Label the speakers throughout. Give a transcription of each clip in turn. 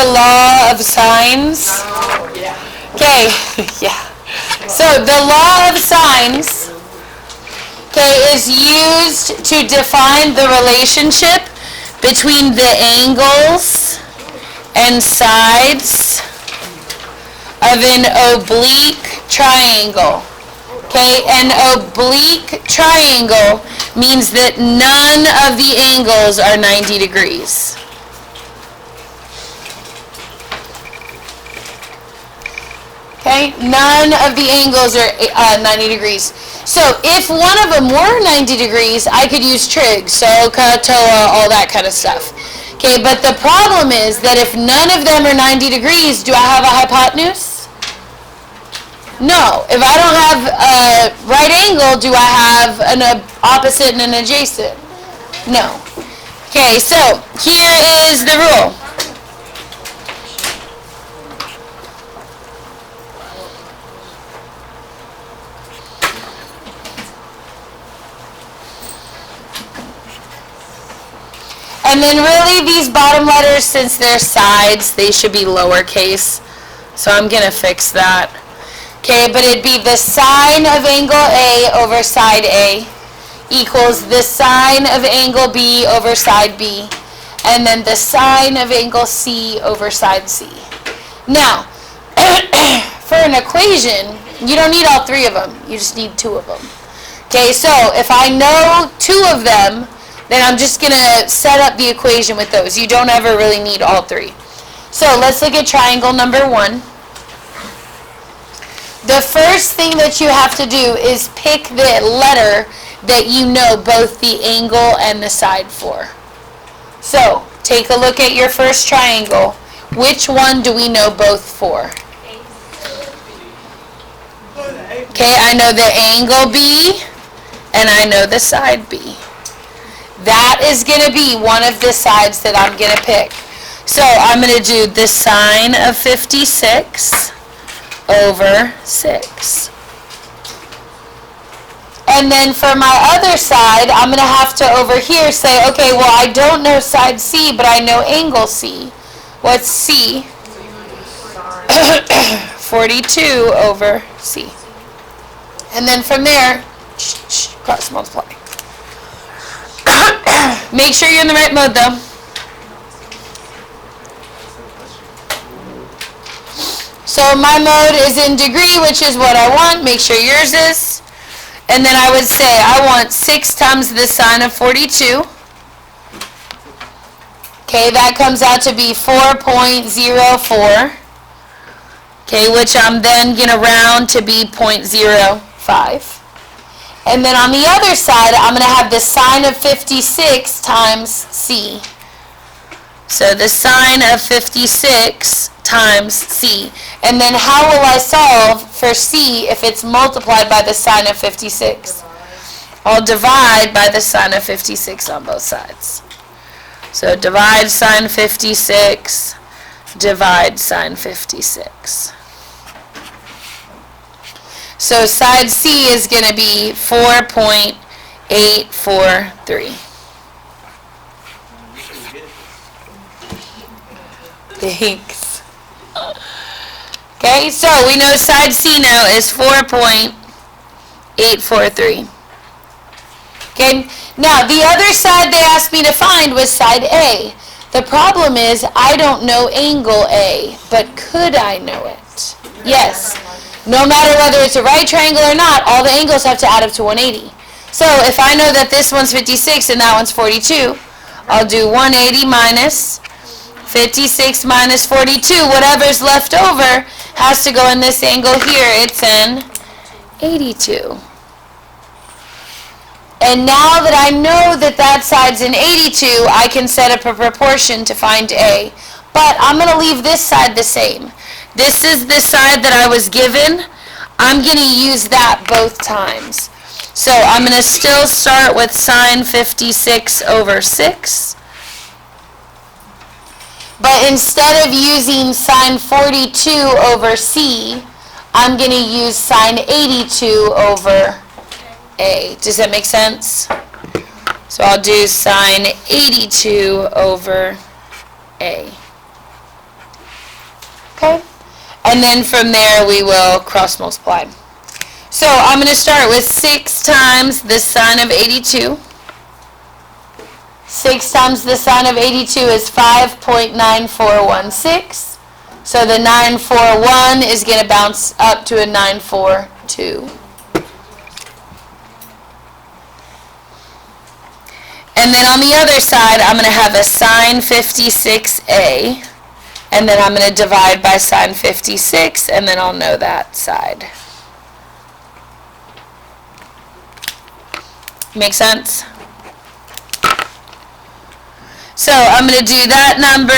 Speaker 1: the law of sines?
Speaker 2: Oh, yeah.
Speaker 1: Okay, yeah. So the law of sines, okay, is used to define the relationship between the angles and sides of an oblique triangle. Okay, an oblique triangle means that none of the angles are 90 degrees. Okay, none of the angles are 90 degrees. So if one of them were 90 degrees, I could use trig, SOHCAHTOA, all that kind of stuff. Okay, but the problem is that if none of them are 90 degrees, do I have a hypotenuse? No. If I don't have a right angle, do I have an opposite and an adjacent? No. Okay, so here is the rule. And then really these bottom letters, since they're sides, they should be lowercase. So I'm going to fix that. Okay, but it'd be the sine of angle A over side A equals the sine of angle B over side B, and then the sine of angle C over side C. Now, for an equation, you don't need all three of them. You just need two of them. Okay, so if I know two of them, then I'm just going to set up the equation with those. You don't ever really need all three. So let's look at triangle number 1. The first thing that you have to do is pick the letter that you know both the angle and the side for. So, take a look at your first triangle. Which one do we know both for? Okay, I know the angle B, and I know the side B. That is going to be one of the sides that I'm going to pick. So, I'm going to do the sine of 56 over 6. And then for my other side, I'm going to have to over here say, okay, well, I don't know side C, but I know angle C. What's C? 42 over C. And then from there, cross multiply. Make sure you're in the right mode, though. So my mode is in degree, which is what I want. Make sure yours is. And then I would say I want 6 times the sine of 42. Okay, that comes out to be 4.04. Okay, which I'm then going to round to be 0.05. And then on the other side, I'm going to have the sine of 56 times C. So the sine of 56 times C. And then how will I solve for C if it's multiplied by the sine of 56? I'll divide by the sine of 56 on both sides. So divide sine 56, divide sine 56. So side C is going to be 4.843. Thanks. Okay, so we know side C now is 4.843. Okay, now the other side they asked me to find was side A. The problem is I don't know angle A, but could I know it? Yes. No matter whether it's a right triangle or not, all the angles have to add up to 180. So if I know that this one's 56 and that one's 42, I'll do 180 minus 56 minus 42. Whatever's left over has to go in this angle here. It's an 82. And now that I know that that side's an 82, I can set up a proportion to find A. But I'm going to leave this side the same. This is the side that I was given. I'm going to use that both times. So I'm going to still start with sine 56 over 6. But instead of using sine 42 over C, I'm going to use sine 82 over A. Does that make sense? So I'll do sine 82 over A. And then from there we will cross multiply. So I'm going to start with 6 times the sine of 82. 6 times the sine of 82 is 5.9416. So the 941 is going to bounce up to a 942. And then on the other side, I'm going to have a sine 56a. And then I'm going to divide by sine 56, and then I'll know that side. Make sense? So I'm going to do that number,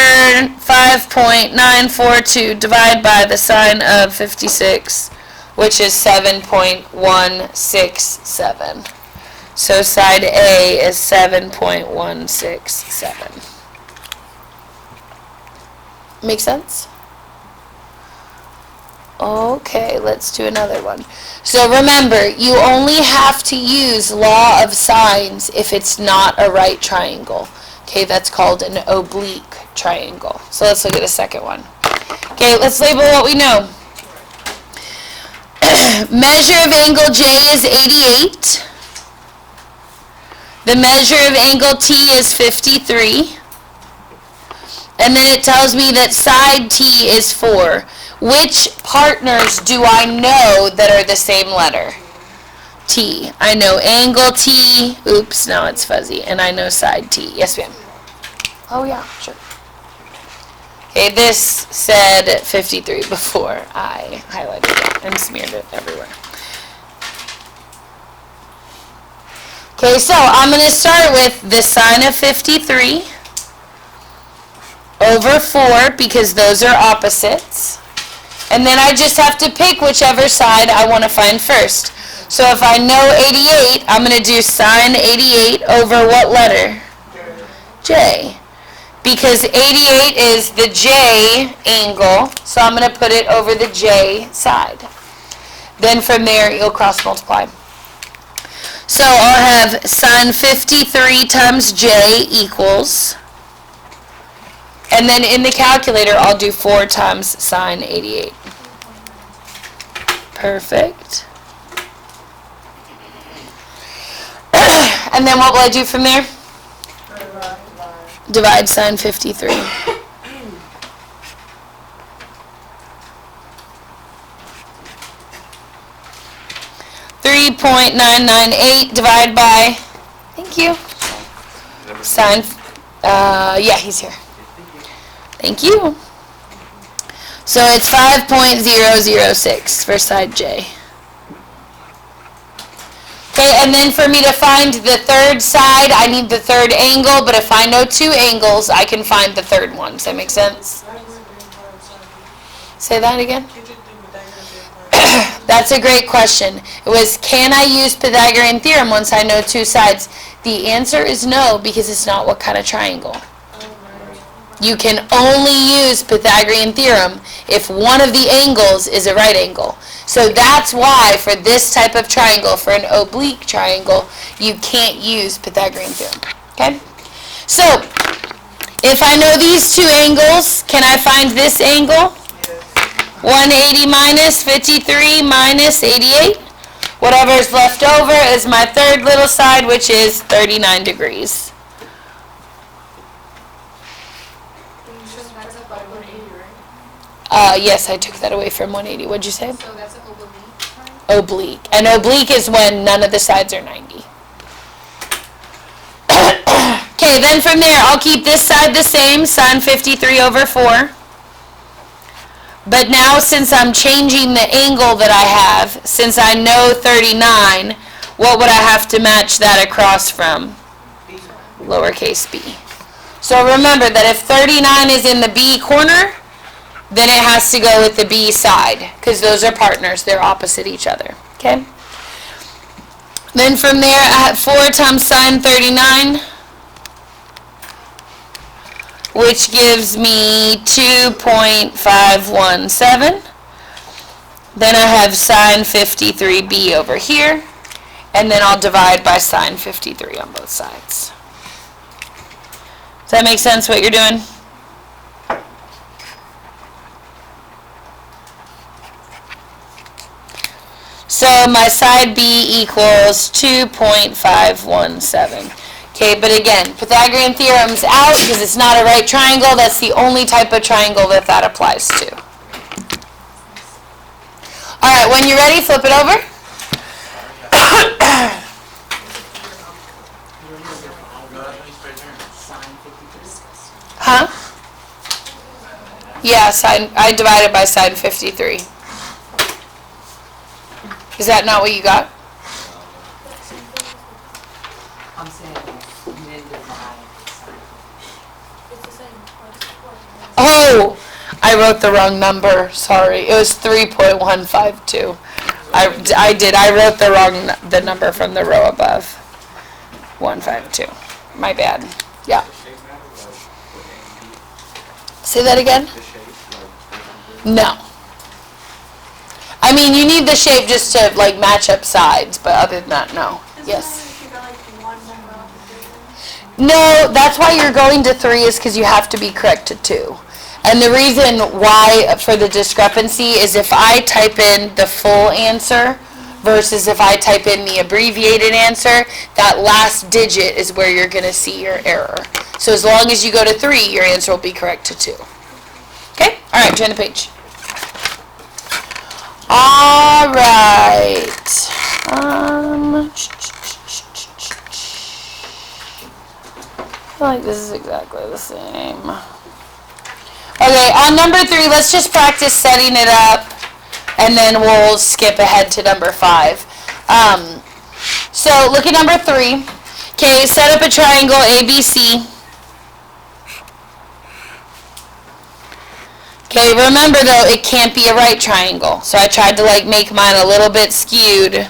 Speaker 1: 5.942, divide by the sine of 56, which is 7.167. So side A is 7.167. Make sense? Okay, let's do another one. So remember, you only have to use law of sines if it's not a right triangle. Okay, that's called an oblique triangle. So let's look at a second one. Okay, let's label what we know. Measure of angle J is 88. The measure of angle T is 53. And then it tells me that side T is 4. Which partners do I know that are the same letter? T. I know angle T. Oops, now it's fuzzy. And I know side T. Yes, ma'am. Oh, yeah, sure. Okay, this said 53 before I highlighted it and smeared it everywhere. Okay, so I'm going to start with the sine of 53 over 4 because those are opposites. And then I just have to pick whichever side I want to find first. So if I know 88, I'm going to do sine 88 over what letter? J. Because 88 is the J angle, so I'm going to put it over the J side. Then from there, you'll cross multiply. So I'll have sine 53 times J equals, and then in the calculator, I'll do 4 times sine 88. Perfect. And then what will I do from there? Divide sine 53. 3.998 divided by, thank you, sine, yeah, he's here. Thank you. So it's 5.006 for side J. Okay, and then for me to find the third side, I need the third angle, but if I know 2 angles, I can find the third one. Does that make sense? Say that again? That's a great question. It was, can I use Pythagorean theorem once I know 2 sides? The answer is no, because it's not what kind of triangle. You can only use Pythagorean theorem if one of the angles is a right angle. So that's why for this type of triangle, for an oblique triangle, you can't use Pythagorean theorem. Okay? So, if I know these 2 angles, can I find this angle? 180 minus 53 minus 88. Whatever's left over is my third little side, which is 39 degrees. Yes, I took that away from 180. What'd you say?
Speaker 2: So that's an oblique, right?
Speaker 1: Oblique. And oblique is when none of the sides are 90. Okay, then from there, I'll keep this side the same, sine 53 over 4. But now, since I'm changing the angle that I have, since I know 39, what would I have to match that across from? Lowercase b. So remember that if 39 is in the b corner, then it has to go with the b side, because those are partners. They're opposite each other. Okay? Then from there, I have 4 times sine 39, which gives me 2.517. Then I have sine 53b over here, and then I'll divide by sine 53 on both sides. Does that make sense what you're doing? So my side B equals 2.517. Okay, but again, Pythagorean theorem's out because it's not a right triangle. That's the only type of triangle that applies to. All right, when you're ready, flip it over. Huh? Yeah, I divided by sine 53. Is that not what you got?
Speaker 3: I'm saying you didn't divide.
Speaker 2: It's the same.
Speaker 1: Oh, I wrote the wrong number. Sorry. It was 3.152. I did. I wrote the number from the row above. 152. My bad. Yeah. Say that again? No. I mean, you need the shape just to like match up sides, but other than that, no. Yes. No, that's why you're going to 3 is because you have to be correct to 2. And the reason why for the discrepancy is if I type in the full answer versus if I type in the abbreviated answer, that last digit is where you're going to see your error. So as long as you go to 3, your answer will be correct to 2. Okay? All right, turn the page. All right. I feel like this is exactly the same. Okay, on number 3, let's just practice setting it up, and then we'll skip ahead to number 5. So look at number 3. Okay, set up a triangle ABC. Okay, remember though, it can't be a right triangle. So I tried to like make mine a little bit skewed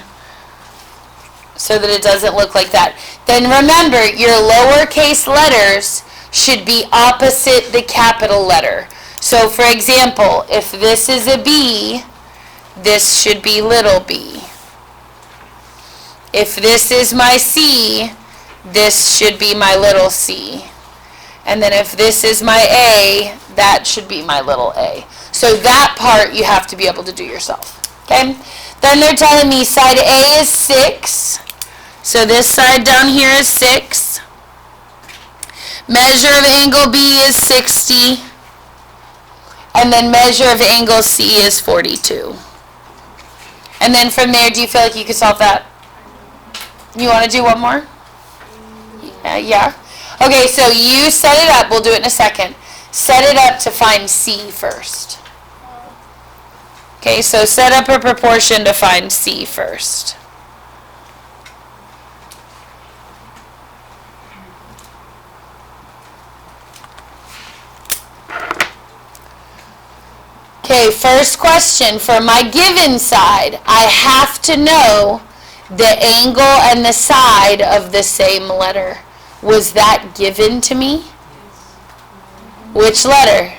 Speaker 1: so that it doesn't look like that. Then remember, your lowercase letters should be opposite the capital letter. So for example, if this is a B, this should be little b. If this is my C, this should be my little c. And then if this is my A, that should be my little a. So that part you have to be able to do yourself. Okay? Then they're telling me side A is 6. So this side down here is 6. Measure of angle B is 60. And then measure of angle C is 42. And then from there, do you feel like you could solve that? You want to do one more? Yeah. Okay, so you set it up. We'll do it in a second. Set it up to find C first. Okay, so set up a proportion to find C first. Okay, first question. For my given side, I have to know the angle and the side of the same letter. Was that given to me? Which letter?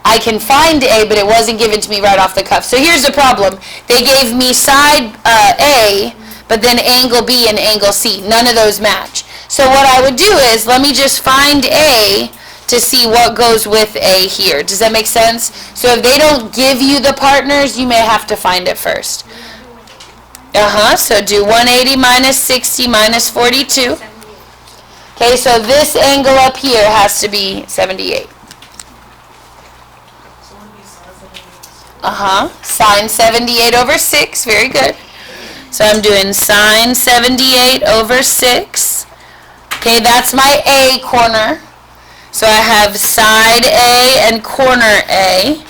Speaker 1: I can find A, but it wasn't given to me right off the cuff. So here's the problem. They gave me side A, but then angle B and angle C. None of those match. So what I would do is, let me just find A to see what goes with A here. Does that make sense? So if they don't give you the partners, you may have to find it first. So do 180 minus 60 minus 42. Okay, so this angle up here has to be 78. Sine 78 over 6. Very good. So I'm doing sine 78 over 6. Okay, that's my A corner. So I have side A and corner A.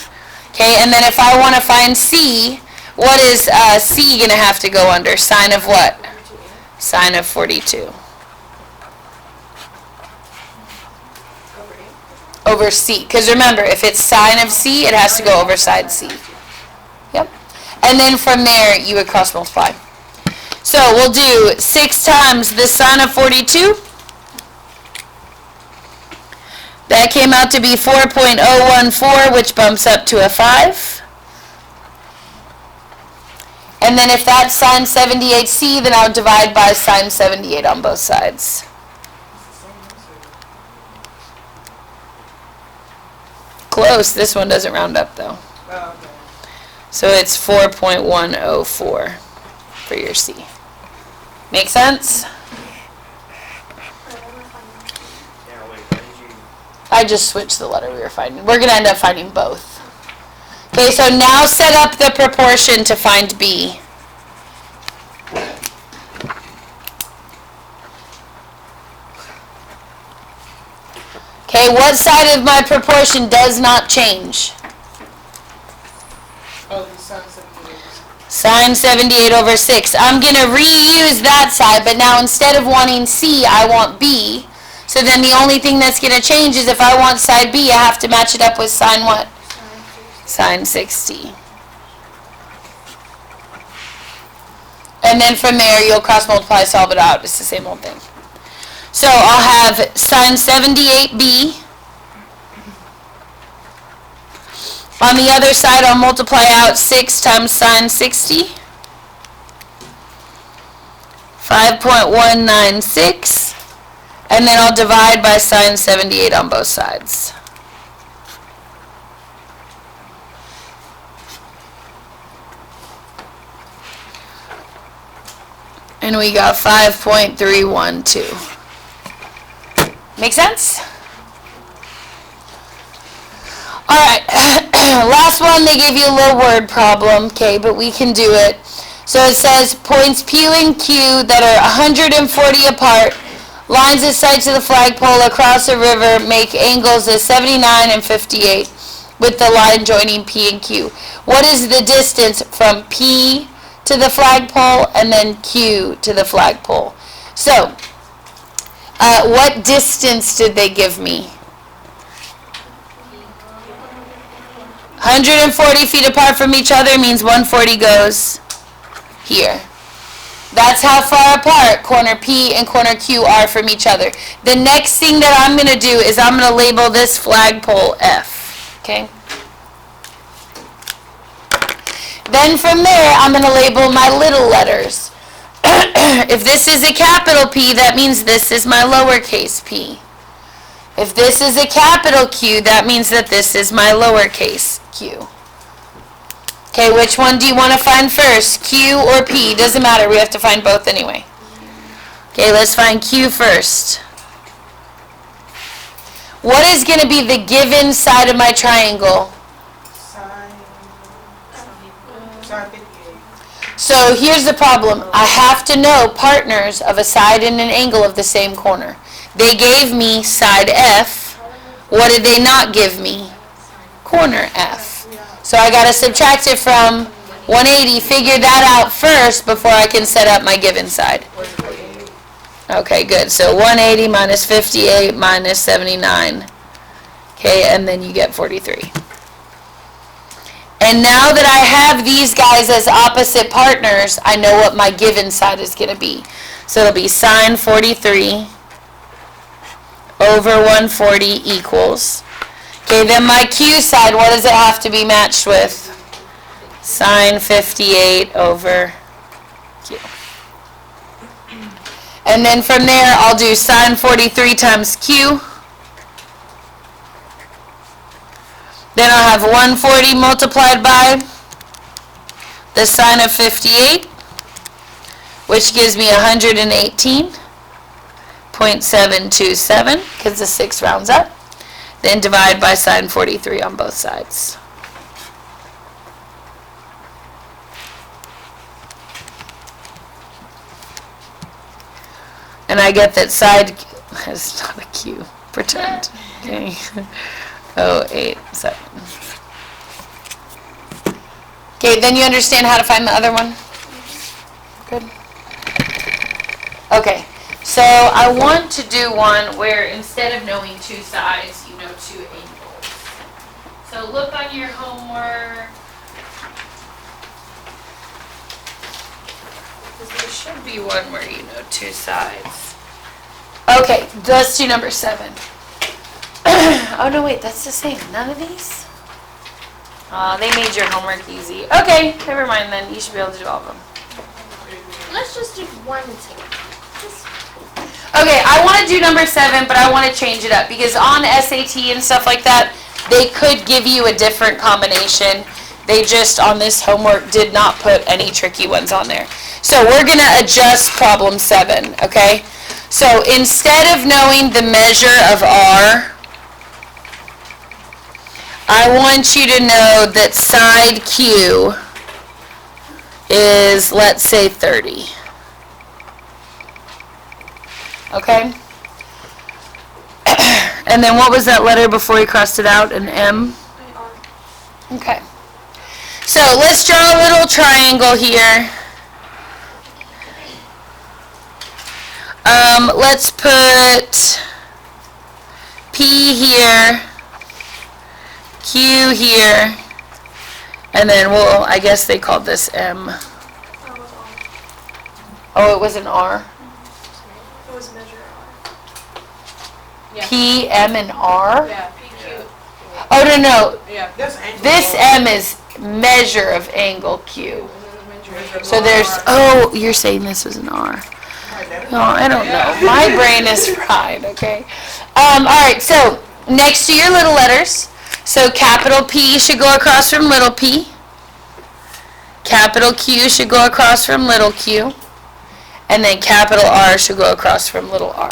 Speaker 1: Okay, and then if I want to find C, what is C going to have to go under? Sine of what? Sine of 42. Over C. Because remember, if it's sine of C, it has to go over side C. Yep. And then from there, you would cross multiply. So we'll do 6 times the sine of 42. That came out to be 4.014, which bumps up to a 5. And then if that's sine 78C, then I'll divide by sine 78 on both sides. Close. This one doesn't round up, though. So it's 4.104 for your C. Make sense? I just switched the letter we were finding. We're going to end up finding both. Okay, so now set up the proportion to find B. Okay, what side of my proportion does not change?
Speaker 4: Oh, the sine 78.
Speaker 1: Sine 78 over 6. I'm going to reuse that side, but now instead of wanting C, I want B. So then the only thing that's going to change is if I want side B, I have to match it up with sine what? Sine 60. And then from there, you'll cross multiply, solve it out. It's the same old thing. So I'll have sine 78B. On the other side, I'll multiply out 6 times sine 60. 5.196. And then I'll divide by sine 78 on both sides. And we got 5.312. Make sense? Alright, last one, they gave you a little word problem, okay, but we can do it. So it says, points P and Q that are 140 apart, lines of sight to the flagpole across a river make angles of 79 and 58 with the line joining P and Q. What is the distance from P to the flagpole and then Q to the flagpole? So, what distance did they give me? 140 feet apart from each other means 140 goes here. That's how far apart corner P and corner Q are from each other. The next thing that I'm going to do is I'm going to label this flagpole F. Okay? Then from there, I'm going to label my little letters. If this is a capital P, that means this is my lowercase p. If this is a capital Q, that means that this is my lowercase q. Okay, which one do you want to find first? Q or P? Doesn't matter. We have to find both anyway. Okay, let's find Q first. What is going to be the given side of my triangle?
Speaker 4: Sine 58.
Speaker 1: So here's the problem. I have to know partners of a side and an angle of the same corner. They gave me side F. What did they not give me? Corner F. So I got to subtract it from 180. Figure that out first before I can set up my given side. Okay, good. So 180 minus 58 minus 79. Okay, and then you get 43. And now that I have these guys as opposite partners, I know what my given side is going to be. So it'll be sine 43 over 140 equals. Okay, then my Q side, what does it have to be matched with? Sine 58 over Q. And then from there, I'll do sine 43 times Q. Then I'll have 140 multiplied by the sine of 58, which gives me 118.727, because the 6 rounds up. Then divide by sine 43 on both sides. And I get that side is not a Q. Pretend. Okay. 087. Okay, then you understand how to find the other one? Good. Okay, so I want to do one where instead of knowing two sides, you know two angles. So look on your homework. Because there should be one where you know two sides. Okay, let's do number 7. Oh, no, wait, that's the same. None of these? They made your homework easy. Okay, never mind then. You should be able to do all of them.
Speaker 2: Let's just do one and two.
Speaker 1: Okay, I want to do number 7, but I want to change it up because on SAT and stuff like that, they could give you a different combination. They just, on this homework, did not put any tricky ones on there. So we're going to adjust problem 7, okay? So instead of knowing the measure of R, I want you to know that side Q is, let's say, 30. Okay? And then what was that letter before you crossed it out? An M? Okay. So let's draw a little triangle here. Let's put P here, Q here, and then I guess they called this M. Oh, it was an R?
Speaker 2: It was measure R.
Speaker 1: P, M, and R?
Speaker 2: Yeah, PQ.
Speaker 1: Oh, no.
Speaker 2: Yeah.
Speaker 4: That's angle.
Speaker 1: This M is measure of angle Q.
Speaker 4: Measure
Speaker 1: So
Speaker 4: of
Speaker 1: there's,
Speaker 4: R.
Speaker 1: oh, you're saying this was an R. No, I don't know. My brain is fried, okay? All right, so next to your little letters, so capital P should go across from little p. Capital Q should go across from little q. And then capital R should go across from little r.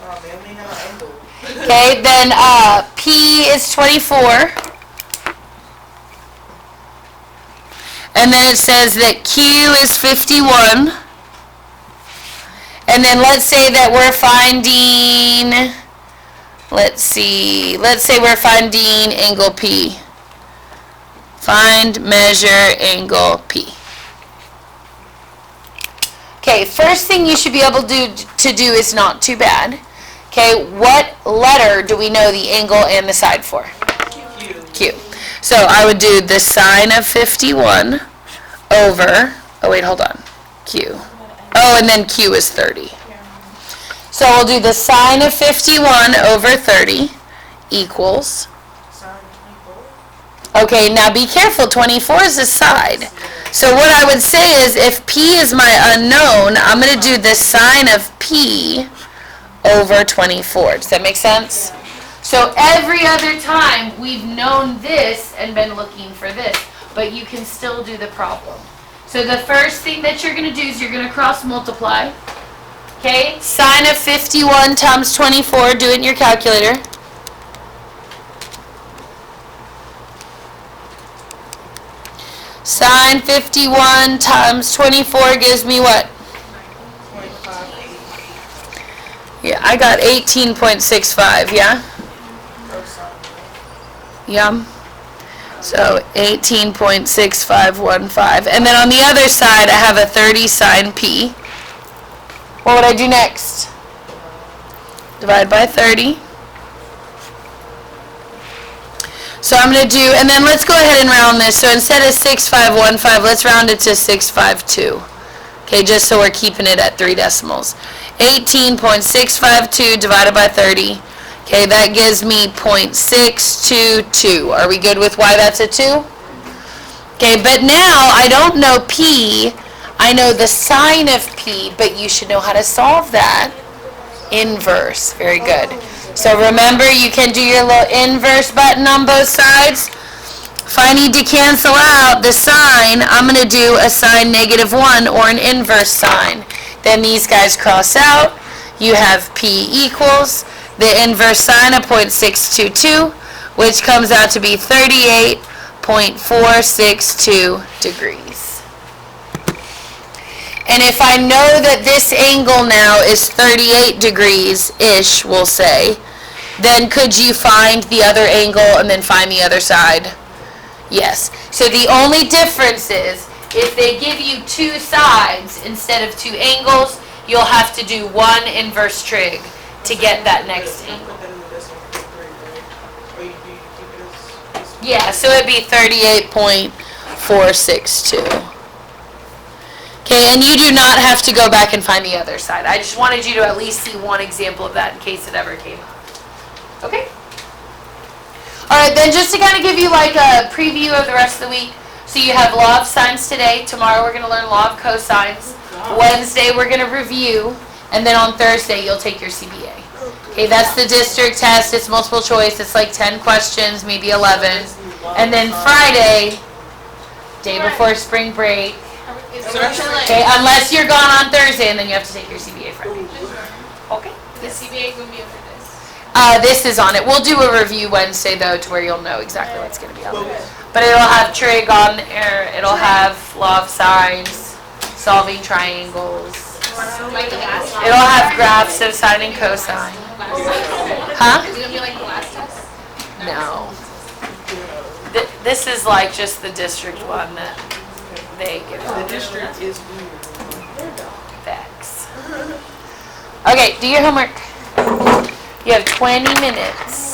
Speaker 4: Oh, they only know angle.
Speaker 1: Okay, then P is 24. And then it says that Q is 51. And then let's say that we're finding, let's say we're finding angle P. Find, measure, angle P. Okay, first thing you should be able to do is not too bad. Okay, what letter do we know the angle and the side for? Q. So I would do the sine of 51 over, oh wait, hold on, Q. Oh, and then Q is 30. So we'll do the sine of 51 over 30 equals,
Speaker 4: Sine 24.
Speaker 1: okay, now be careful, 24 is the side. So what I would say is if P is my unknown, I'm going to do the sine of P over 24. Does that make sense? So every other time we've known this and been looking for this, but you can still do the problem. So the first thing that you're going to do is you're going to cross multiply. Okay, sine of 51 times 24, do it in your calculator. Sine 51 times 24 gives me what?
Speaker 4: 25.
Speaker 1: Yeah, I got 18.65, yeah? Yeah. So 18.6515. And then on the other side, I have a 30 sine P. What would I do next? Divide by 30. So I'm going to do, and then let's go ahead and round this. So instead of 6515, let's round it to 652. Okay, just so we're keeping it at 3 decimals. 18.652 divided by 30. Okay, that gives me 0.622. Are we good with why that's a 2? Okay, but now I don't know P. I know the sine of P, but you should know how to solve that. Inverse. Very good. So remember, you can do your little inverse button on both sides. If I need to cancel out the sine, I'm going to do a sine -1 or an inverse sine. Then these guys cross out. You have P equals the inverse sine of 0.622, which comes out to be 38.462 degrees. And if I know that this angle now is 38 degrees-ish, we'll say, then could you find the other angle and then find the other side? Yes. So the only difference is if they give you 2 sides instead of 2 angles, you'll have to do 1 inverse trig to get that next angle.
Speaker 4: Put that in the decimal point 3, right? Or you keep it as...
Speaker 1: Yeah, so it'd be 38.462. Okay, and you do not have to go back and find the other side. I just wanted you to at least see one example of that in case it ever came up. Okay? Alright, then just to kind of give you like a preview of the rest of the week. So you have law of sines today. Tomorrow we're going to learn law of cosines. Wednesday we're going to review. And then on Thursday you'll take your CBA. Okay, that's the district test. It's multiple choice. It's like 10 questions, maybe 11. And then Friday, day before spring break. Okay, unless you're gone on Thursday, and then you have to take your CBA Friday. Okay.
Speaker 2: The CBA will be over this.
Speaker 1: This is on it. We'll do a review Wednesday though, to where you'll know exactly what's going to be on there. But it'll have trig on there. It'll have law of sines, solving triangles.
Speaker 2: Like the last one.
Speaker 1: It'll have graphs of sine and cosine. Huh?
Speaker 2: Is it gonna be like the last test?
Speaker 1: No. This is like just the district one that they give
Speaker 4: The
Speaker 1: out.
Speaker 4: district is
Speaker 1: Facts. Okay, do your homework. You have 20 minutes.